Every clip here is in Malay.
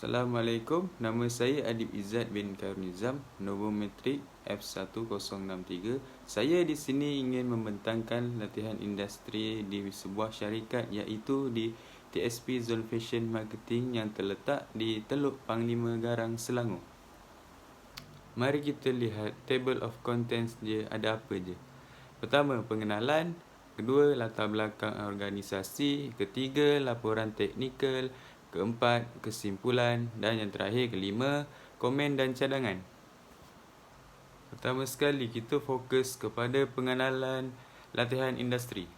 Assalamualaikum, nama saya Adib Izzat bin Khairul Nizam, nombor matrik F1063. Saya di sini ingin membentangkan latihan industri di sebuah syarikat iaitu di TSP Zone Fashion Marketing yang terletak di Teluk Panglima Garang, Selangor. Mari kita lihat table of contents dia ada apa je. Pertama, pengenalan. Kedua, latar belakang organisasi. Ketiga, laporan teknikal. Keempat, kesimpulan. Dan yang terakhir, kelima, komen dan cadangan. Pertama sekali, kita fokus kepada pengenalan latihan industri.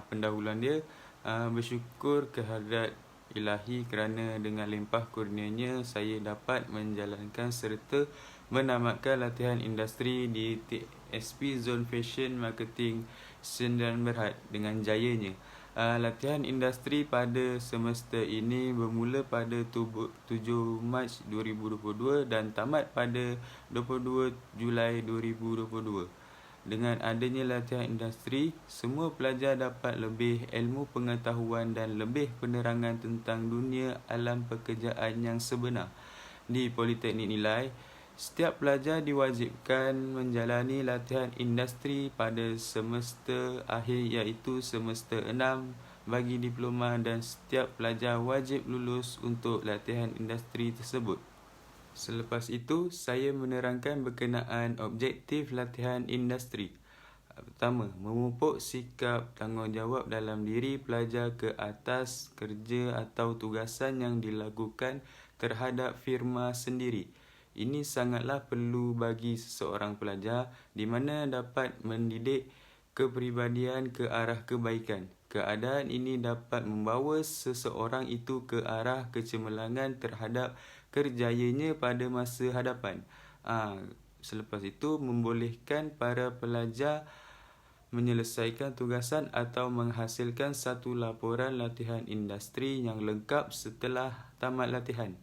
Pendahuluan dia, bersyukur kehadrat Ilahi kerana dengan limpah kurnianya saya dapat menjalankan serta menamatkan latihan industri di TSP Zone Fashion Marketing Sdn Bhd dengan jayanya. Latihan industri pada semester ini bermula pada 7 Mac 2022 dan tamat pada 22 Julai 2022. Dengan adanya latihan industri, semua pelajar dapat lebih ilmu pengetahuan dan lebih penerangan tentang dunia alam pekerjaan yang sebenar. Di Politeknik Nilai, setiap pelajar diwajibkan menjalani latihan industri pada semester akhir iaitu semester 6 bagi diploma dan setiap pelajar wajib lulus untuk latihan industri tersebut. Selepas itu, saya menerangkan berkenaan objektif latihan industri. Pertama, memupuk sikap tanggungjawab dalam diri pelajar ke atas kerja atau tugasan yang dilakukan terhadap firma sendiri. Ini sangatlah perlu bagi seseorang pelajar di mana dapat mendidik kepribadian ke arah kebaikan. Keadaan ini dapat membawa seseorang itu ke arah kecemerlangan terhadap kerjayanya pada masa hadapan. Selepas itu, membolehkan para pelajar menyelesaikan tugasan atau menghasilkan satu laporan latihan industri yang lengkap setelah tamat latihan.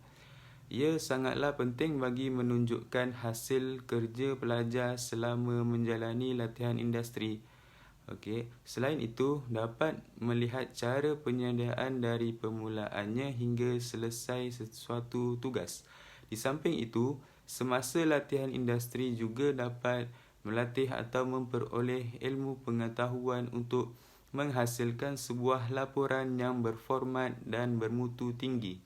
Ia sangatlah penting bagi menunjukkan hasil kerja pelajar selama menjalani latihan industri. Selain itu, dapat melihat cara penyediaan dari permulaannya hingga selesai sesuatu tugas. Di samping itu, semasa latihan industri juga dapat melatih atau memperoleh ilmu pengetahuan untuk menghasilkan sebuah laporan yang berformat dan bermutu tinggi.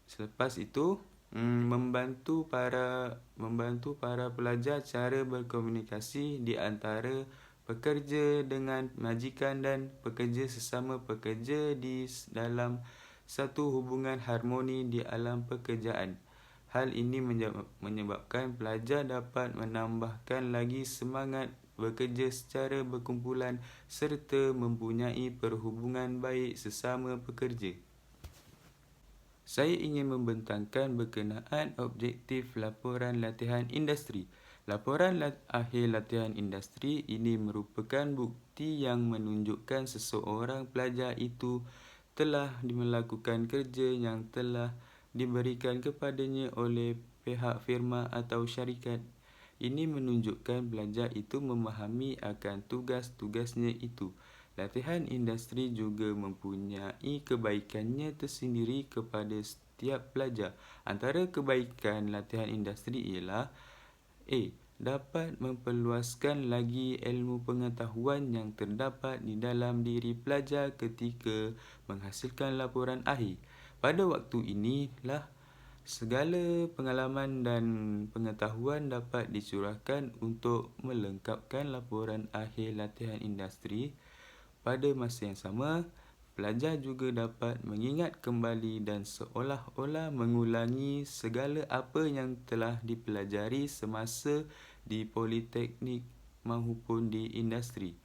Selepas itu, membantu para pelajar cara berkomunikasi di antara pekerja dengan majikan dan pekerja sesama pekerja di dalam satu hubungan harmoni di alam pekerjaan. Hal ini menyebabkan pelajar dapat menambahkan lagi semangat bekerja secara berkumpulan serta mempunyai perhubungan baik sesama pekerja. Saya ingin membentangkan berkenaan objektif laporan latihan industri. Laporan akhir latihan industri ini merupakan bukti yang menunjukkan seseorang pelajar itu telah melakukan kerja yang telah diberikan kepadanya oleh pihak firma atau syarikat. Ini menunjukkan pelajar itu memahami akan tugas-tugasnya itu. Latihan industri juga mempunyai kebaikannya tersendiri kepada setiap pelajar. Antara kebaikan latihan industri ialah dapat memperluaskan lagi ilmu pengetahuan yang terdapat di dalam diri pelajar ketika menghasilkan laporan akhir. Pada waktu inilah segala pengalaman dan pengetahuan dapat dicurahkan untuk melengkapkan laporan akhir latihan industri. Pada masa yang sama, pelajar juga dapat mengingat kembali dan seolah-olah mengulangi segala apa yang telah dipelajari semasa di politeknik maupun di industri.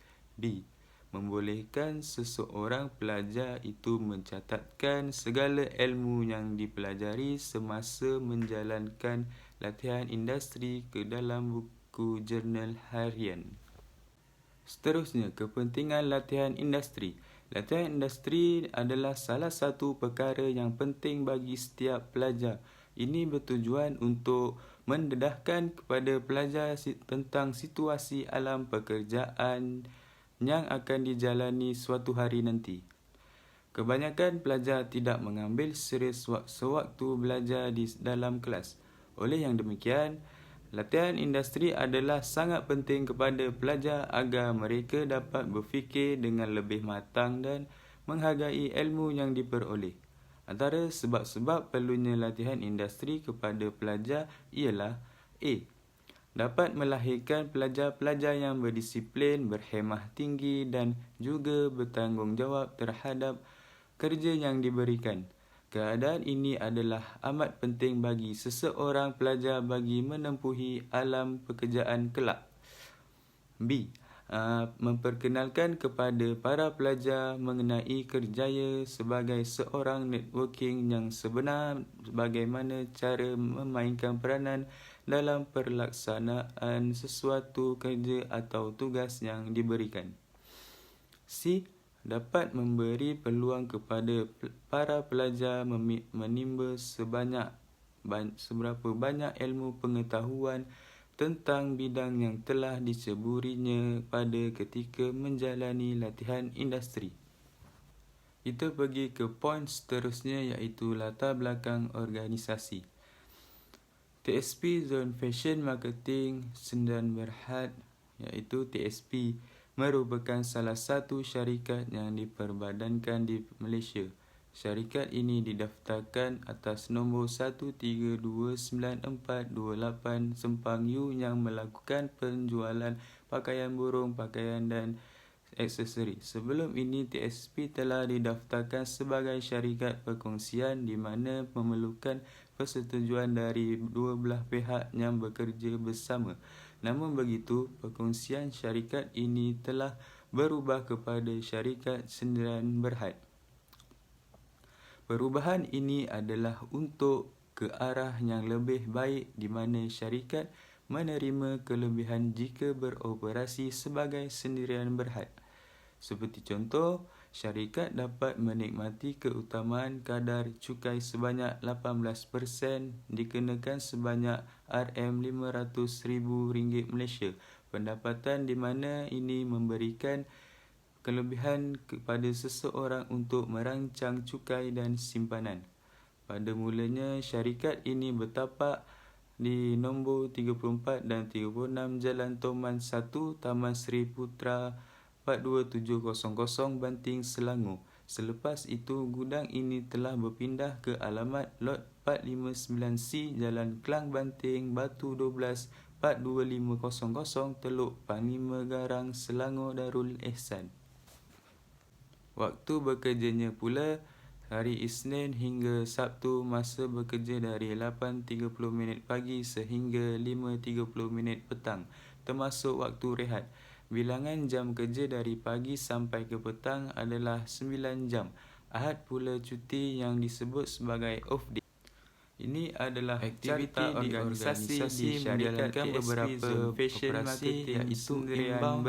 Membolehkan seseorang pelajar itu mencatatkan segala ilmu yang dipelajari semasa menjalankan latihan industri ke dalam buku jurnal harian. Seterusnya, kepentingan latihan industri. Latihan industri adalah salah satu perkara yang penting bagi setiap pelajar. Ini bertujuan untuk mendedahkan kepada pelajar tentang situasi alam pekerjaan yang akan dijalani suatu hari nanti. Kebanyakan pelajar tidak mengambil serius sewaktu belajar di dalam kelas. Oleh yang demikian, latihan industri adalah sangat penting kepada pelajar agar mereka dapat berfikir dengan lebih matang dan menghargai ilmu yang diperoleh. Antara sebab-sebab perlunya latihan industri kepada pelajar ialah A. Dapat melahirkan pelajar-pelajar yang berdisiplin, berhemah tinggi dan juga bertanggungjawab terhadap kerja yang diberikan. Keadaan ini adalah amat penting bagi seseorang pelajar bagi menempuhi alam pekerjaan kelak. B. Memperkenalkan kepada para pelajar mengenai kerjaya sebagai seorang networking yang sebenar, bagaimana cara memainkan peranan dalam pelaksanaan sesuatu kerja atau tugas yang diberikan. C. Dapat memberi peluang kepada para pelajar menimba seberapa banyak ilmu pengetahuan tentang bidang yang telah diceburinya pada ketika menjalani latihan industri. Kita pergi ke poin seterusnya, iaitu latar belakang organisasi. TSP Zone Fashion Marketing Sdn Bhd iaitu TSP merupakan salah satu syarikat yang diperbadankan di Malaysia. Syarikat ini didaftarkan atas nombor 13294828 Sempang U yang melakukan penjualan pakaian burung, pakaian dan aksesori. Sebelum ini, TSP telah didaftarkan sebagai syarikat perkongsian di mana memerlukan persetujuan dari dua belah pihak yang bekerja bersama. Namun begitu, perkongsian syarikat ini telah berubah kepada syarikat Sdn Bhd. Perubahan ini adalah untuk ke arah yang lebih baik di mana syarikat menerima kelebihan jika beroperasi sebagai Sdn Bhd. Seperti contoh, syarikat dapat menikmati keutamaan kadar cukai sebanyak 18% dikenakan sebanyak RM500,000 Malaysia pendapatan, di mana ini memberikan kelebihan kepada seseorang untuk merancang cukai dan simpanan. Pada mulanya, syarikat ini bertapak di nombor 34 dan 36 Jalan Toman 1, Taman Sri Putra 42700 Banting, Selangor. Selepas itu, gudang ini telah berpindah ke alamat Lot 459C, Jalan Klang Banting, Batu 12, 42500 Teluk Panglima Garang, Selangor Darul Ihsan. Waktu bekerjanya pula, hari Isnin hingga Sabtu, masa bekerja dari 8.30 pagi sehingga 5.30 petang, termasuk waktu rehat. Bilangan jam kerja dari pagi sampai ke petang adalah 9 jam. Ahad pula cuti yang disebut sebagai off day. Ini adalah aktiviti di organisasi menjalankan beberapa operasi iaitu inbound,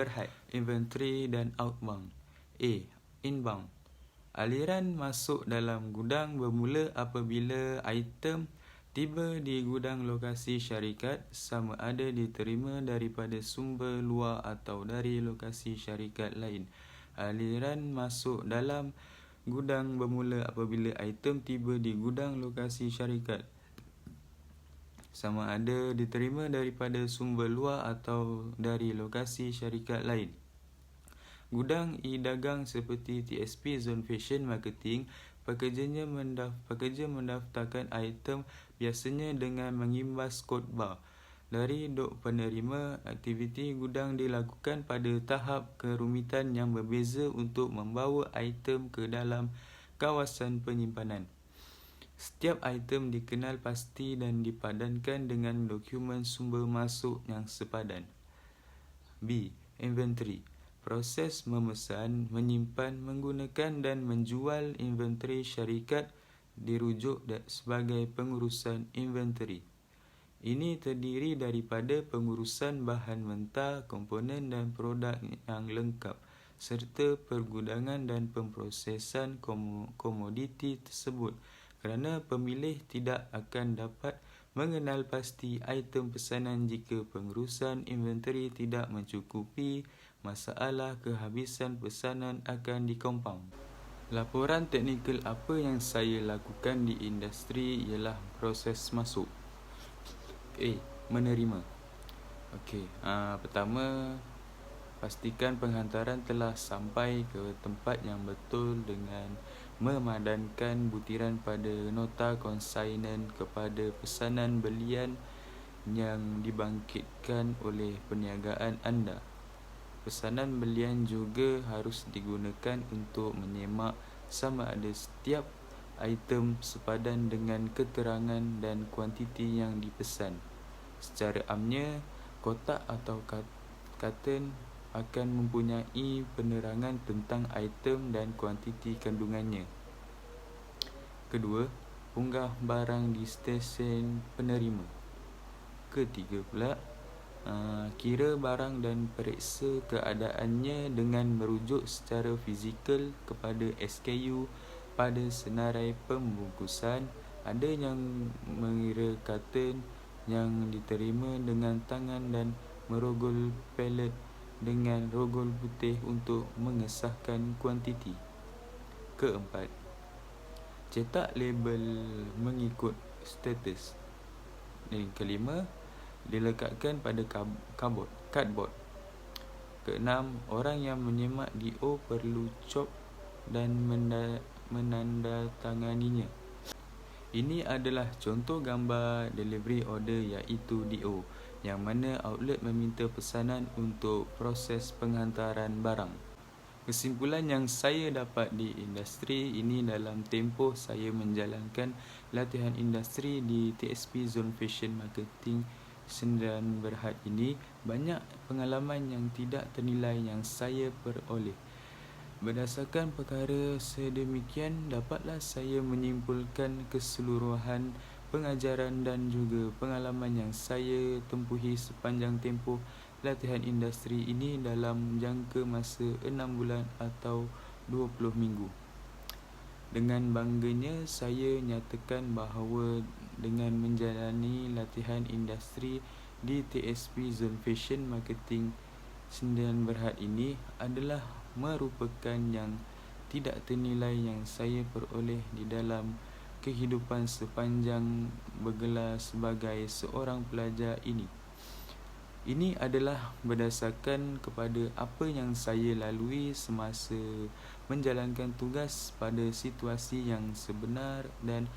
inventory dan outbound. A. Inbound. Aliran masuk dalam gudang bermula apabila item tiba di gudang lokasi syarikat, sama ada diterima daripada sumber luar atau dari lokasi syarikat lain. Aliran masuk dalam gudang bermula apabila item tiba di gudang lokasi syarikat, sama ada diterima daripada sumber luar atau dari lokasi syarikat lain. Gudang e-dagang seperti TSP Zone Fashion Marketing, pekerja mendaftarkan item biasanya dengan mengimbas kod bar. Dari dok penerima, aktiviti gudang dilakukan pada tahap kerumitan yang berbeza untuk membawa item ke dalam kawasan penyimpanan. Setiap item dikenal pasti dan dipadankan dengan dokumen sumber masuk yang sepadan. B. Inventory. Proses memesan, menyimpan, menggunakan dan menjual inventory syarikat dirujuk sebagai pengurusan inventory. Ini terdiri daripada pengurusan bahan mentah, komponen dan produk yang lengkap, serta pergudangan dan pemprosesan komoditi tersebut, kerana pemilih tidak akan dapat mengenal pasti item pesanan jika pengurusan inventory tidak mencukupi. Masalah kehabisan pesanan akan dikompaun. Laporan teknikal apa yang saya lakukan di industri ialah proses masuk. Menerima. Pertama, pastikan penghantaran telah sampai ke tempat yang betul dengan memadankan butiran pada nota konsainen kepada pesanan belian yang dibangkitkan oleh perniagaan anda. Pesanan belian juga harus digunakan untuk menyemak sama ada setiap item sepadan dengan keterangan dan kuantiti yang dipesan. Secara amnya, kotak atau karton akan mempunyai penerangan tentang item dan kuantiti kandungannya. Kedua, unggah barang di stesen penerima. Ketiga pula, kira barang dan periksa keadaannya dengan merujuk secara fizikal kepada SKU pada senarai pembungkusan. Ada yang mengira karton yang diterima dengan tangan dan merogol palet dengan rogol putih untuk mengesahkan kuantiti. Keempat, cetak label mengikut status. Dan kelima, dilekatkan pada cardboard. Keenam, orang yang menyemak DO perlu cop dan menandatanganinya. Ini adalah contoh gambar delivery order iaitu DO, yang mana outlet meminta pesanan untuk proses penghantaran barang. Kesimpulan yang saya dapat di industri ini dalam tempoh saya menjalankan latihan industri di TSP Zone Fashion Marketing Sdn Bhd ini, banyak pengalaman yang tidak ternilai yang saya peroleh. Berdasarkan perkara sedemikian, dapatlah saya menyimpulkan keseluruhan pengajaran dan juga pengalaman yang saya tempuhi sepanjang tempoh latihan industri ini dalam jangka masa 6 bulan atau 20 minggu. Dengan bangganya, saya nyatakan bahawa dengan menjalani latihan industri di TSP Zone Fashion Marketing Sdn Bhd ini adalah merupakan yang tidak ternilai yang saya peroleh di dalam kehidupan sepanjang bergelar sebagai seorang pelajar ini. Ini adalah berdasarkan kepada apa yang saya lalui semasa menjalankan tugas pada situasi yang sebenar dan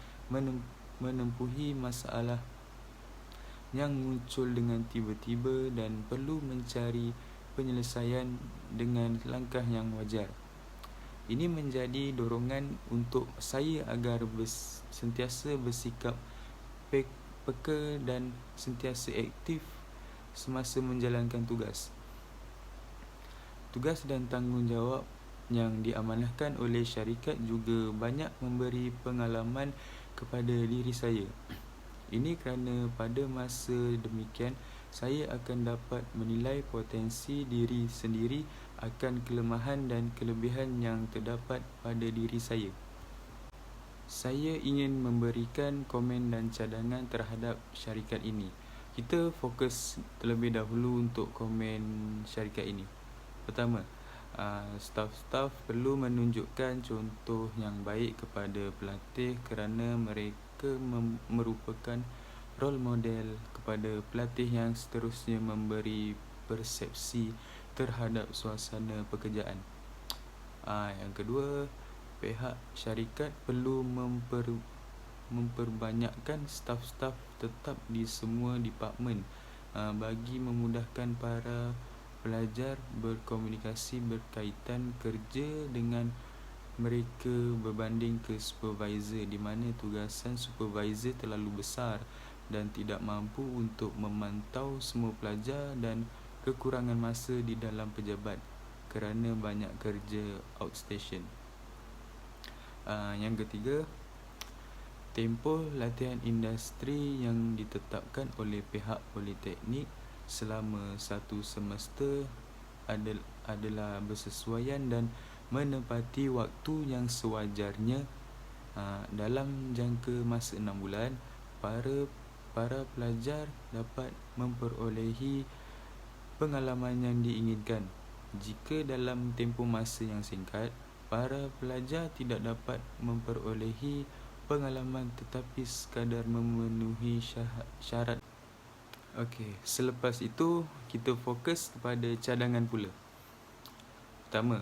menempuhi masalah yang muncul dengan tiba-tiba dan perlu mencari penyelesaian dengan langkah yang wajar. Ini menjadi dorongan untuk saya agar sentiasa bersikap peka dan sentiasa aktif semasa menjalankan tugas. Tugas dan tanggungjawab yang diamanahkan oleh syarikat juga banyak memberi pengalaman kepada diri saya. Ini kerana pada masa demikian, saya akan dapat menilai potensi diri sendiri akan kelemahan dan kelebihan yang terdapat pada diri saya. Saya ingin memberikan komen dan cadangan terhadap syarikat ini. Kita fokus terlebih dahulu untuk komen syarikat ini. Pertama, staf-staf perlu menunjukkan contoh yang baik kepada pelatih kerana mereka merupakan role model kepada pelatih yang seterusnya memberi persepsi terhadap suasana pekerjaan. Yang kedua, pihak syarikat perlu memperbanyakkan staf-staf tetap di semua departmen bagi memudahkan para pelajar berkomunikasi berkaitan kerja dengan mereka berbanding ke supervisor, di mana tugasan supervisor terlalu besar dan tidak mampu untuk memantau semua pelajar dan kekurangan masa di dalam pejabat kerana banyak kerja outstation. Yang ketiga, tempoh latihan industri yang ditetapkan oleh pihak politeknik selama 1 semester adalah bersesuaian dan menepati waktu yang sewajarnya. Dalam jangka masa 6 bulan, para pelajar dapat memperolehi pengalaman yang diinginkan. Jika dalam tempoh masa yang singkat, Para pelajar tidak dapat memperolehi pengalaman tetapi sekadar memenuhi syarat. Okey, selepas itu kita fokus kepada cadangan pula. Pertama,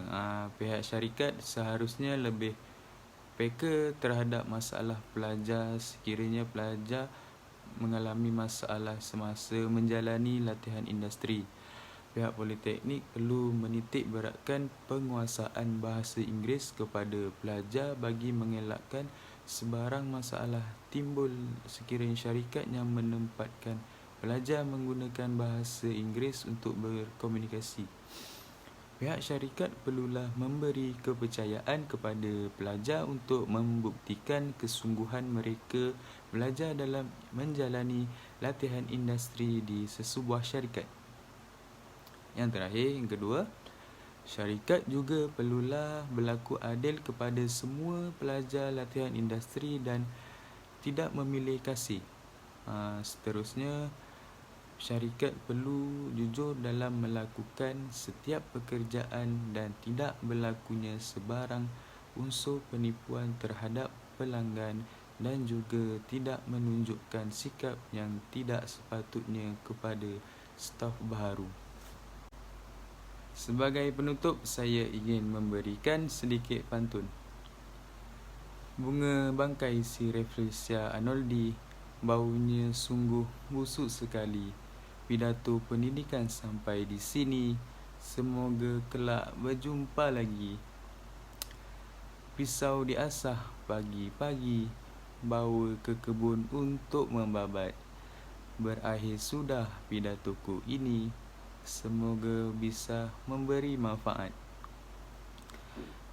pihak syarikat seharusnya lebih peka terhadap masalah pelajar sekiranya pelajar mengalami masalah semasa menjalani latihan industri. Pihak politeknik perlu menitik beratkan penguasaan bahasa Inggeris kepada pelajar bagi mengelakkan sebarang masalah timbul sekiranya syarikat yang menempatkan pelajar menggunakan bahasa Inggeris untuk berkomunikasi. Pihak syarikat perlulah memberi kepercayaan kepada pelajar untuk membuktikan kesungguhan mereka belajar dalam menjalani latihan industri di sesebuah syarikat. Yang terakhir, yang kedua, syarikat juga perlulah berlaku adil kepada semua pelajar latihan industri dan tidak memilih kasih. Seterusnya, syarikat perlu jujur dalam melakukan setiap pekerjaan dan tidak berlakunya sebarang unsur penipuan terhadap pelanggan dan juga tidak menunjukkan sikap yang tidak sepatutnya kepada staf baharu. Sebagai penutup, saya ingin memberikan sedikit pantun. Bunga bangkai si Rafflesia Arnoldi, baunya sungguh busuk sekali. Pidato pendidikan sampai di sini, semoga kelak berjumpa lagi. Pisau diasah pagi-pagi, bawa ke kebun untuk membabat. Berakhir sudah pidatoku ini, semoga bisa memberi manfaat.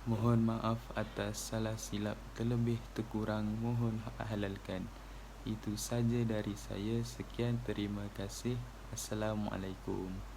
Mohon maaf atas salah silap, terlebih terkurang mohon halalkan. Itu saja dari saya. Sekian, terima kasih. Assalamualaikum.